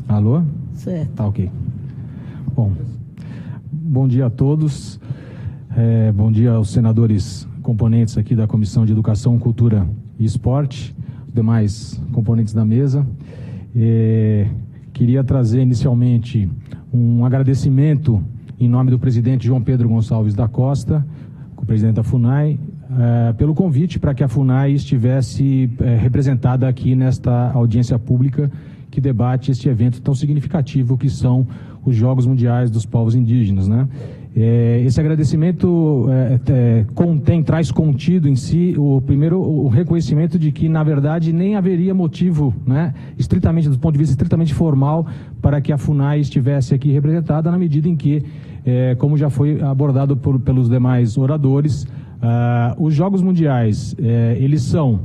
Alô? Certo. Tá ok. Bom dia a todos. Bom dia aos senadores componentes aqui da Comissão de Educação, Cultura e Esporte, os demais componentes da mesa. Queria trazer inicialmente um agradecimento em nome do presidente João Pedro Gonçalves da Costa, o presidente da FUNAI, pelo convite para que a FUNAI estivesse representada aqui nesta audiência pública que debate este evento tão significativo que são os Jogos Mundiais dos Povos Indígenas, né? Esse agradecimento traz contido em si o reconhecimento de que, na verdade, nem haveria motivo, né, estritamente, do ponto de vista estritamente formal, para que a FUNAI estivesse aqui representada, na medida em que, como já foi abordado pelos demais oradores, os Jogos Mundiais, eles são,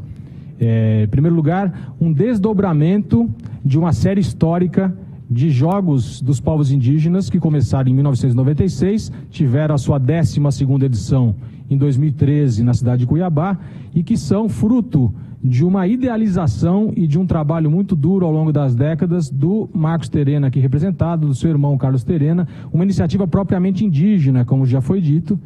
em primeiro lugar, um desdobramento de uma série histórica de Jogos dos Povos Indígenas que começaram em 1996, tiveram a sua 12ª edição em 2013 na cidade de Cuiabá e que são fruto de uma idealização e de um trabalho muito duro ao longo das décadas do Marcos Terena aqui representado, do seu irmão Carlos Terena, uma iniciativa propriamente indígena, como já foi dito,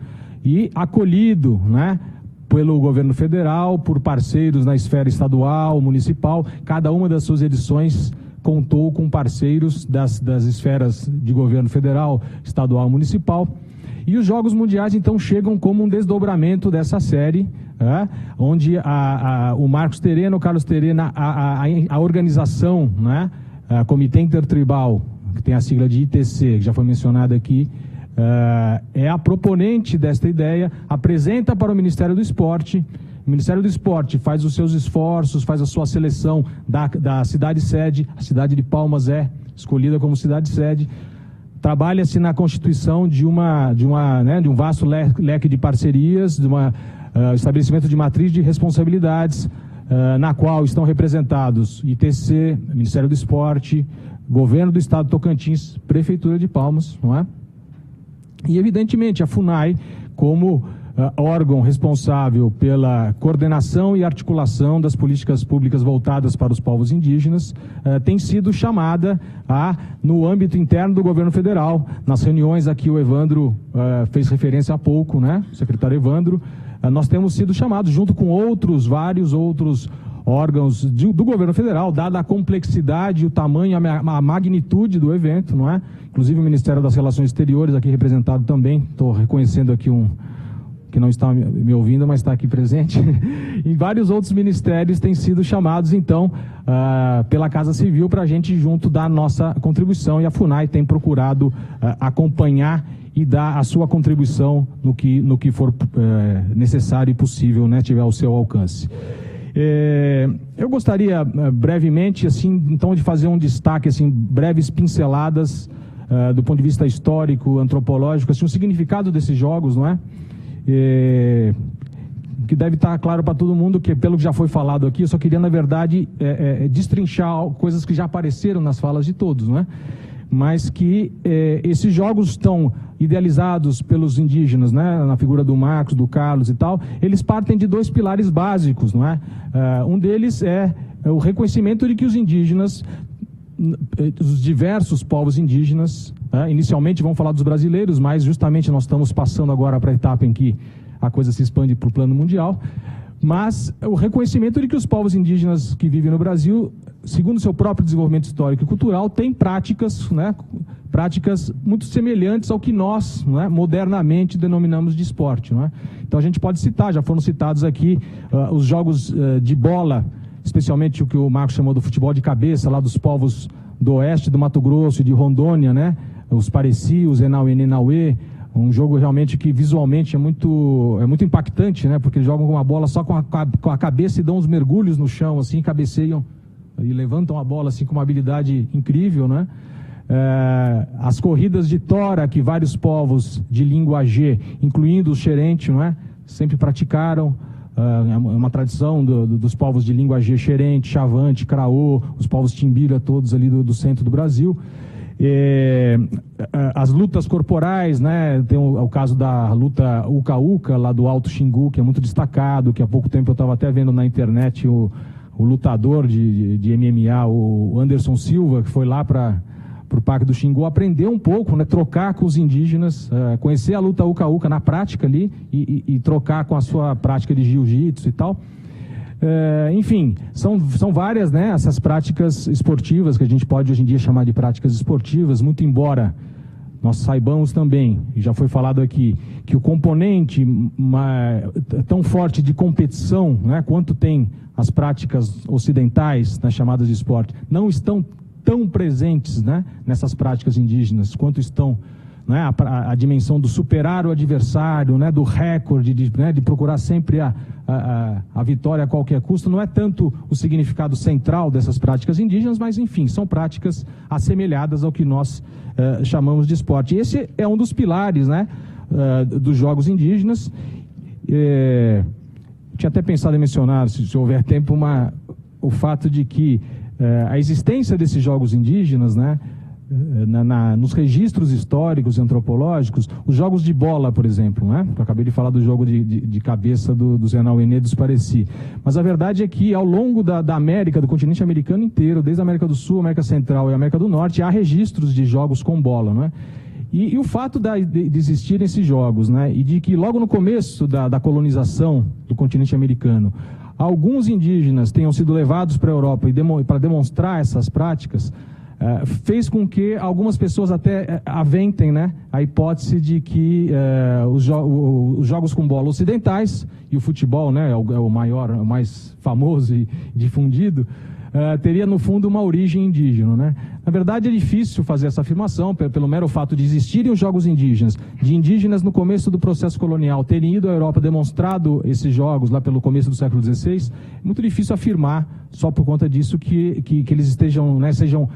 e acolhido, né, pelo governo federal, por parceiros na esfera estadual, municipal. Cada uma das suas edições contou com parceiros das esferas de governo federal, estadual, municipal. E os Jogos Mundiais, então, chegam como um desdobramento dessa série, onde o Marcos Terena, o Carlos Terena, a organização, né, a Comitê Intertribal, que tem a sigla de ITC, que já foi mencionada aqui, é a proponente desta ideia, apresenta para o Ministério do Esporte. O Ministério do Esporte faz os seus esforços, faz a sua seleção da cidade-sede, a cidade de Palmas é escolhida como cidade-sede. Trabalha-se na constituição de um vasto leque de parcerias, de estabelecimento de matriz de responsabilidades, na qual estão representados ITC, Ministério do Esporte, Governo do Estado de Tocantins, Prefeitura de Palmas, não é? E, evidentemente, a FUNAI, como órgão responsável pela coordenação e articulação das políticas públicas voltadas para os povos indígenas, tem sido chamada no âmbito interno do governo federal, nas reuniões aqui o Evandro fez referência há pouco, né, o secretário Evandro, nós temos sido chamados junto com vários outros órgãos do governo federal, dada a complexidade, o tamanho, a magnitude do evento, não é? Inclusive o Ministério das Relações Exteriores aqui representado também, estou reconhecendo aqui que não está me ouvindo, mas está aqui presente, e vários outros ministérios têm sido chamados, então, pela Casa Civil para a gente junto dar a nossa contribuição, e a FUNAI tem procurado acompanhar e dar a sua contribuição no que for necessário e possível, né, tiver ao seu alcance. Eu gostaria brevemente, assim, então, de fazer um destaque, assim, breves pinceladas do ponto de vista histórico, antropológico, assim, o significado desses jogos, não é? Que deve estar claro para todo mundo, que pelo que já foi falado aqui, eu só queria, na verdade, destrinchar coisas que já apareceram nas falas de todos, não é? Mas que esses jogos estão idealizados pelos indígenas, né, na figura do Marcos, do Carlos e tal, eles partem de dois pilares básicos, não é? Um deles é o reconhecimento de que os indígenas, os diversos povos indígenas, inicialmente vamos falar dos brasileiros, mas justamente nós estamos passando agora para a etapa em que a coisa se expande para o plano mundial, mas o reconhecimento de que os povos indígenas que vivem no Brasil, segundo seu próprio desenvolvimento histórico e cultural, têm práticas, né, práticas muito semelhantes ao que nós, né, modernamente denominamos de esporte, não é? Então a gente pode citar, já foram citados aqui os jogos de bola, especialmente o que o Marcos chamou do futebol de cabeça, lá dos povos do oeste do Mato Grosso e de Rondônia, né? Os Pareci, os Enauê, Nenauê, um jogo realmente que visualmente é muito impactante, né? Porque eles jogam com a bola só com a cabeça e dão uns mergulhos no chão, assim, cabeceiam e levantam a bola assim com uma habilidade incrível, né? As corridas de tora que vários povos de língua G, incluindo os xerente, não é? Sempre praticaram. É uma tradição dos povos de língua G, xerente, chavante, craô, os povos timbira, todos ali do centro do Brasil. As lutas corporais, né? Tem o caso da luta Uca-Uca, lá do Alto Xingu, que é muito destacado, que há pouco tempo eu estava até vendo na internet o lutador de MMA, o Anderson Silva, que foi lá para o Parque do Xingu, aprender um pouco, né, trocar com os indígenas, conhecer a luta uca-uca na prática ali e trocar com a sua prática de jiu-jitsu e tal. Enfim, são várias, né, essas práticas esportivas que a gente pode hoje em dia chamar de práticas esportivas, muito embora nós saibamos também, e já foi falado aqui, que o componente tão forte de competição, né, quanto tem as práticas ocidentais, nas chamadas de esporte, não estão tão presentes, né, nessas práticas indígenas, quanto estão, né, a dimensão do superar o adversário, né, do recorde, de procurar sempre a vitória a qualquer custo. Não é tanto o significado central dessas práticas indígenas, mas, enfim, são práticas assemelhadas ao que nós chamamos de esporte. Esse é um dos pilares, né, dos jogos indígenas. Tinha até pensado em mencionar, se houver tempo, o fato de que a existência desses jogos indígenas, né, nos registros históricos e antropológicos, os jogos de bola, por exemplo, né? Eu acabei de falar do jogo de cabeça do Zé Nauenê dos Pareci, mas a verdade é que ao longo da América, do continente americano inteiro, desde a América do Sul, América Central e América do Norte, há registros de jogos com bola, né? E o fato de existirem esses jogos, né, e de que logo no começo da colonização do continente americano, alguns indígenas tenham sido levados para a Europa para demonstrar essas práticas, fez com que algumas pessoas até aventem, né, a hipótese de que os jogos com bola ocidentais, e o futebol, né, é o maior, o mais famoso e difundido, teria no fundo uma origem indígena, né? Na verdade é difícil fazer essa afirmação pelo mero fato de existirem os jogos indígenas, de indígenas no começo do processo colonial terem ido à Europa demonstrado esses jogos lá pelo começo do século XVI. É muito difícil afirmar só por conta disso que eles estejam, né, sejam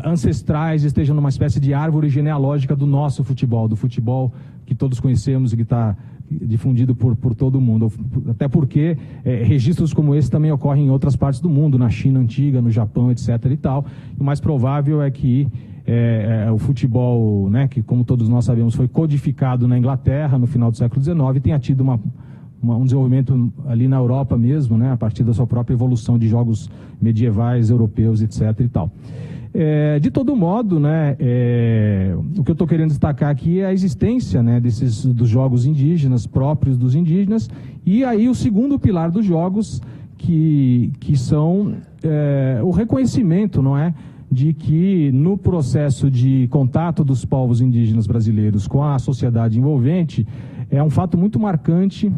ancestrais, estejam numa espécie de árvore genealógica do nosso futebol, do futebol que todos conhecemos e que está difundido por todo o mundo. Até porque registros como esse também ocorrem em outras partes do mundo, na China antiga, no Japão, etc. e tal. E o mais provável é que o futebol, né, que como todos nós sabemos foi codificado na Inglaterra no final do século XIX, tenha tido um desenvolvimento ali na Europa mesmo, né, a partir da sua própria evolução de jogos medievais, europeus, etc. e tal. De todo modo, né, o que eu estou querendo destacar aqui é a existência, né, dos jogos indígenas, próprios dos indígenas, e aí o segundo pilar dos jogos, que são o reconhecimento, não é, de que no processo de contato dos povos indígenas brasileiros com a sociedade envolvente, é um fato muito marcante.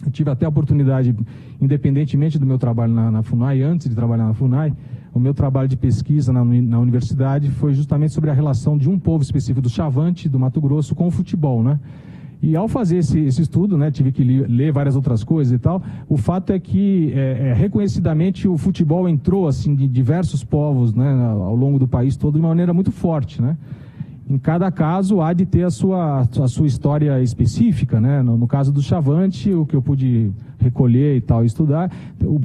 Eu tive até a oportunidade, independentemente do meu trabalho na FUNAI, antes de trabalhar na FUNAI, o meu trabalho de pesquisa na universidade foi justamente sobre a relação de um povo específico do Chavante, do Mato Grosso, com o futebol, né? E ao fazer esse estudo, né, tive que ler várias outras coisas e tal, o fato é que reconhecidamente o futebol entrou assim de diversos povos, né, ao longo do país todo de uma maneira muito forte, né? Em cada caso há de ter a sua história específica, né? No caso do Chavante, o que eu pude recolher e tal, estudar,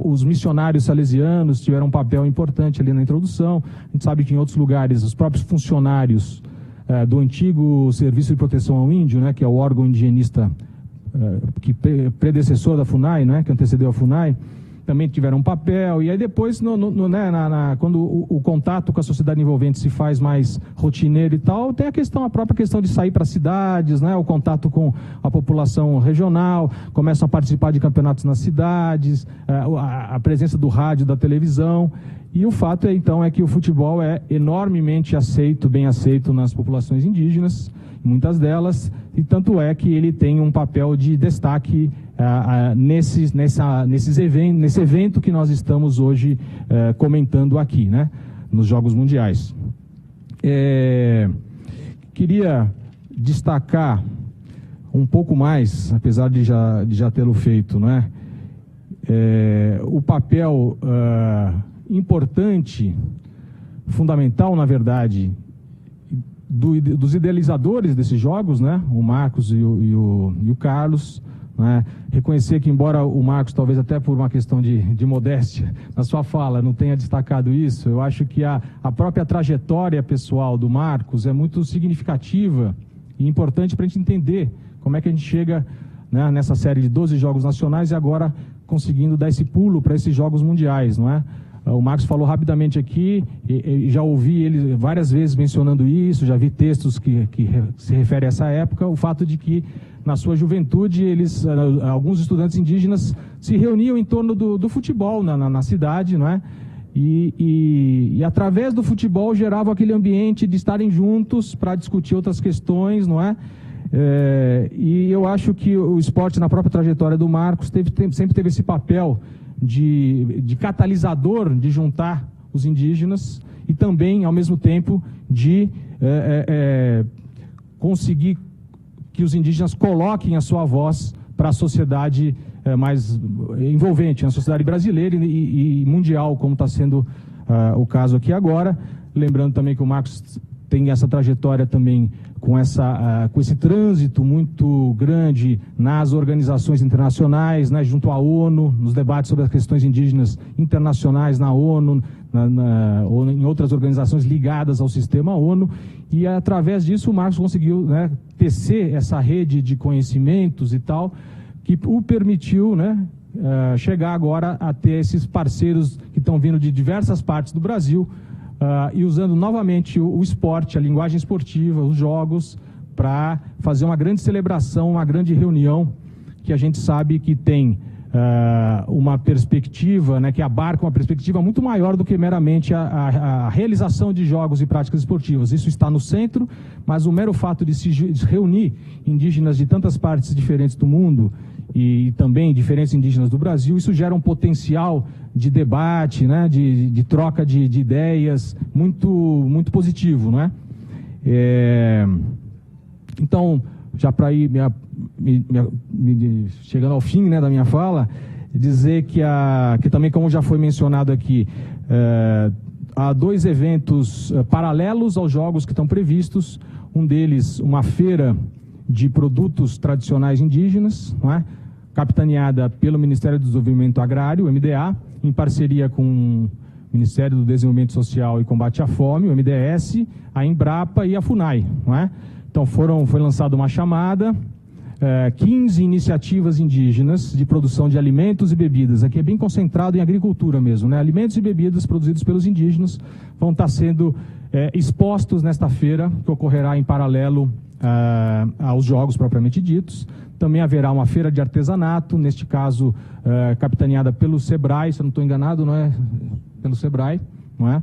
os missionários salesianos tiveram um papel importante ali na introdução. A gente sabe que em outros lugares os próprios funcionários do antigo Serviço de Proteção ao Índio, né, que é o órgão indigenista que predecessor da FUNAI, né, que antecedeu a FUNAI, também tiveram um papel. E aí depois, quando o contato com a sociedade envolvente se faz mais rotineiro e tal, tem a própria questão de sair para cidades, né, o contato com a população regional, começam a participar de campeonatos nas cidades, a presença do rádio, da televisão. E o fato então é que o futebol é enormemente bem aceito nas populações indígenas, muitas delas, e tanto é que ele tem um papel de destaque nesse evento que nós estamos hoje comentando aqui, né, nos Jogos Mundiais. Queria destacar um pouco mais, apesar de já tê-lo feito, né, o papel importante, fundamental, na verdade, dos idealizadores desses jogos, né, o Marcos e o Carlos, né, reconhecer que, embora o Marcos, talvez até por uma questão de modéstia, na sua fala não tenha destacado isso, eu acho que a própria trajetória pessoal do Marcos é muito significativa e importante para a gente entender como é que a gente chega né, nessa série de 12 Jogos Nacionais e agora conseguindo dar esse pulo para esses Jogos Mundiais, não é? O Marcos falou rapidamente aqui, e já ouvi ele várias vezes mencionando isso, já vi textos que se referem a essa época, o fato de que, na sua juventude, alguns estudantes indígenas se reuniam em torno do futebol na cidade, não é? E através do futebol geravam aquele ambiente de estarem juntos para discutir outras questões, não é? E eu acho que o esporte, na própria trajetória do Marcos, sempre teve esse papel de catalisador, de juntar os indígenas e também, ao mesmo tempo, de conseguir que os indígenas coloquem a sua voz para a sociedade mais envolvente, na sociedade brasileira e mundial, como está sendo o caso aqui agora. Lembrando também que o Marcos tem essa trajetória também com esse trânsito muito grande nas organizações internacionais, né, junto à ONU, nos debates sobre as questões indígenas internacionais na ONU, ou em outras organizações ligadas ao sistema ONU, e através disso o Marcos conseguiu, né, tecer essa rede de conhecimentos e tal, que o permitiu, né, chegar agora a ter esses parceiros que estão vindo de diversas partes do Brasil, e usando novamente o esporte, a linguagem esportiva, os jogos, para fazer uma grande celebração, uma grande reunião, que a gente sabe que tem uma perspectiva, né, que abarca uma perspectiva muito maior do que meramente a realização de jogos e práticas esportivas. Isso está no centro, mas o mero fato de se reunir indígenas de tantas partes diferentes do mundo e também diferentes indígenas do Brasil, isso gera um potencial de debate, né, de troca de ideias muito, muito positivo, não é? Então, já para ir chegando ao fim, né, da minha fala, dizer que também, como já foi mencionado aqui, há 2 eventos paralelos aos jogos que estão previstos. Um deles, uma feira de produtos tradicionais indígenas, não é? Capitaneada pelo Ministério do Desenvolvimento Agrário, o MDA, em parceria com o Ministério do Desenvolvimento Social e Combate à Fome, o MDS, a Embrapa e a FUNAI, não é? Então foi lançada uma chamada, 15 iniciativas indígenas de produção de alimentos e bebidas, aqui é bem concentrado em agricultura mesmo, né? Alimentos e bebidas produzidos pelos indígenas vão estar sendo expostos nesta feira, que ocorrerá em paralelo aos jogos propriamente ditos. Também haverá uma feira de artesanato, neste caso capitaneada pelo SEBRAE, se eu não estou enganado, não é? Pelo SEBRAE, não é?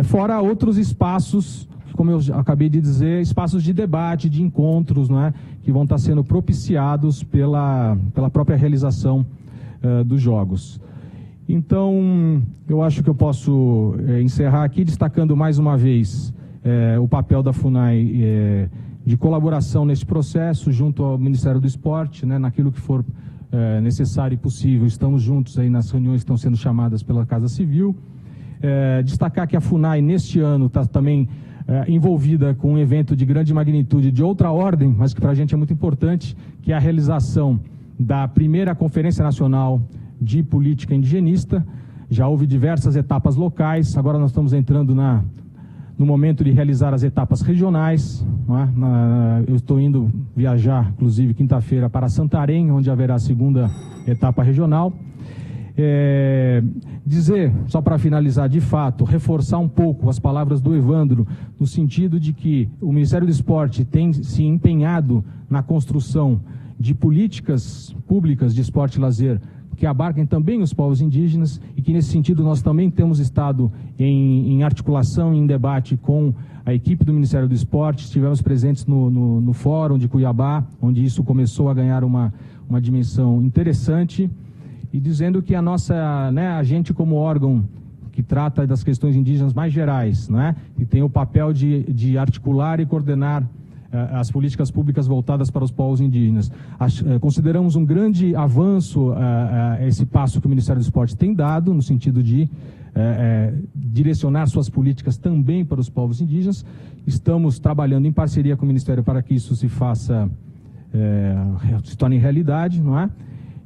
Fora outros espaços, como eu acabei de dizer, espaços de debate, de encontros, não é? Que vão estar sendo propiciados pela própria realização dos jogos. Então, eu acho que eu posso encerrar aqui destacando mais uma vez o papel da FUNAI de colaboração nesse processo junto ao Ministério do Esporte, né, naquilo que for necessário e possível. Estamos juntos aí nas reuniões que estão sendo chamadas pela Casa Civil. Destacar que a FUNAI, neste ano, está também envolvida com um evento de grande magnitude de outra ordem, mas que para a gente é muito importante, que é a realização da primeira Conferência Nacional de Política Indigenista. Já houve diversas etapas locais, agora nós estamos entrando no momento de realizar as etapas regionais, não é? Eu estou indo viajar, inclusive, quinta-feira para Santarém, onde haverá a segunda etapa regional. Dizer, só para finalizar de fato, reforçar um pouco as palavras do Evandro, no sentido de que o Ministério do Esporte tem se empenhado na construção de políticas públicas de esporte e lazer que abarquem também os povos indígenas e que, nesse sentido, nós também temos estado em articulação, em debate com a equipe do Ministério do Esporte. Estivemos presentes no Fórum de Cuiabá, onde isso começou a ganhar uma dimensão interessante, e dizendo que a gente, como órgão que trata das questões indígenas mais gerais, né, e tem o papel de articular e coordenar as políticas públicas voltadas para os povos indígenas. Consideramos um grande avanço esse passo que o Ministério do Esporte tem dado, no sentido de direcionar suas políticas também para os povos indígenas. Estamos trabalhando em parceria com o Ministério para que isso se torne realidade, não é?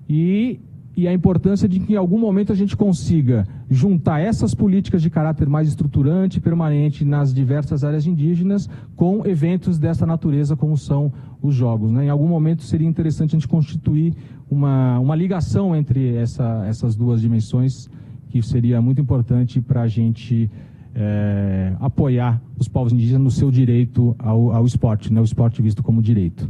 E e a importância de que em algum momento a gente consiga juntar essas políticas de caráter mais estruturante e permanente nas diversas áreas indígenas com eventos dessa natureza como são os Jogos, né? Em algum momento seria interessante a gente constituir uma ligação entre essas duas dimensões, que seria muito importante para a gente apoiar os povos indígenas no seu direito ao esporte, né? O esporte visto como direito.